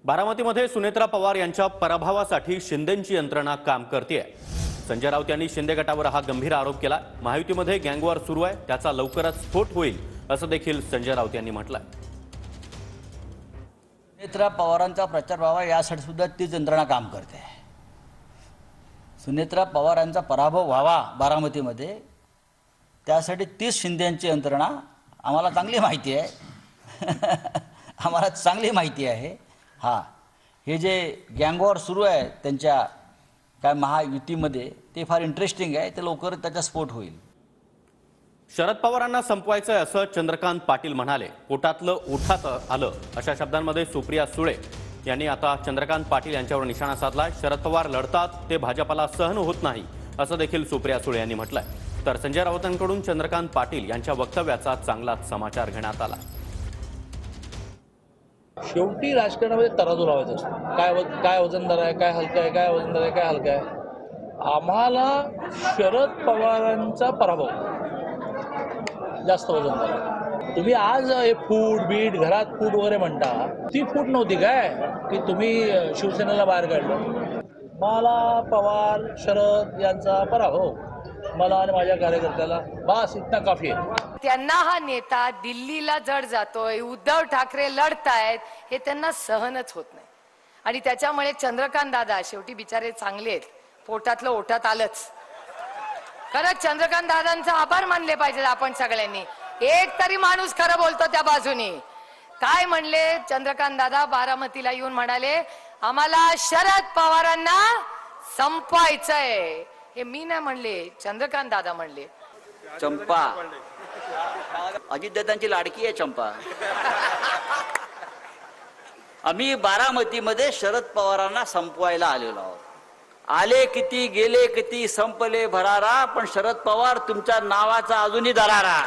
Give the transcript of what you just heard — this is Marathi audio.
बारामतीमध्ये सुनेत्रा पवार यांच्या पराभवासाठी शिंदेंची यंत्रणा काम करतेय। संजय राऊत यांनी शिंदे गटावर हा गंभीर आरोप केला। महायुतीमध्ये गँगवॉर सुरू आहे, त्याचा लवकरच स्फोट होईल असं देखील संजय राऊत यांनी म्हटलंय। सुनेत्रा पवारांचा प्रचार व्हावा यासाठी सुद्धा तीच यंत्रणा काम करते। सुनेत्रा पवारांचा पराभव व्हावा बारामतीमध्ये, त्यासाठी तीच शिंदेंची यंत्रणा आम्हाला चांगली माहिती आहे। आम्हाला चांगली माहिती आहे। हां, हे जे गँगवॉर सुरू आहे त्यांच्या काय महायुतीमध्ये, ते फार इंटरेस्टिंग आहे। ते लवकर त्याचा स्फोट होईल। शरद पवारांना संपवायचं असं चंद्रकांत पाटील म्हणाले। पोटातलं ओठात आलं अशा शब्दांमध्ये सुप्रिया सुळे यांनी आता चंद्रकांत पाटील यांच्यावर निशाणा साधलाय। शरद पवार लढतात ते भाजपला सहन होत नाही असं देखील सुप्रिया सुळे यांनी म्हटलंय। तर संजय राऊतांकडून चंद्रकांत पाटील यांच्या वक्तव्याचा चांगलाच समाचार घेण्यात आला। शेवटी राजकारणामध्ये तराजू लावायचं असतं। काय वजनदार आहे, काय हलकं आहे, काय वजनदार आहे, काय हलकं आहे। आम्हाला शरद पवारांचा पराभव जास्त वजनदार आहे। तुम्ही आज हे फूट बीट घरात फूट वगैरे म्हणता, ती फूट नव्हती काय की तुम्ही शिवसेनेला बाहेर काढलं। मला पवार शरद यांचा पराभव मला आणि माझ्या कार्यकर्त्याला बस इतना काफी आहे। त्यांना हा नेता दिल्लीला जड जातोय, उद्धव ठाकरे लढतायत, हे त्यांना सहनच होत नाही। आणि त्याच्यामुळे चंद्रकांत दादा शेवटी बिचारे चांगले आहेत, पोटातलं ओठात आलंच। खरंच चंद्रकांत दादांचा आभार मानले पाहिजे आपण सगळ्यांनी। एक तरी माणूस खरं बोलतो त्या बाजूने। काय म्हणले चंद्रकांत दादा? बारामतीला येऊन म्हणाले, आम्हाला शरद पवारांना संपवायचंय। हे मी नाही म्हणले, चंद्रकांत दादा म्हणले। चंपा अजितदादांची लाडकी आहे चंपा। आम्ही बारामतीमध्ये शरद पवारांना संपवायला आलेलो आहोत। आले किती, गेले किती, संपले भरारा, पण शरद पवार तुमच्या नावाचा अजूनही दरारा।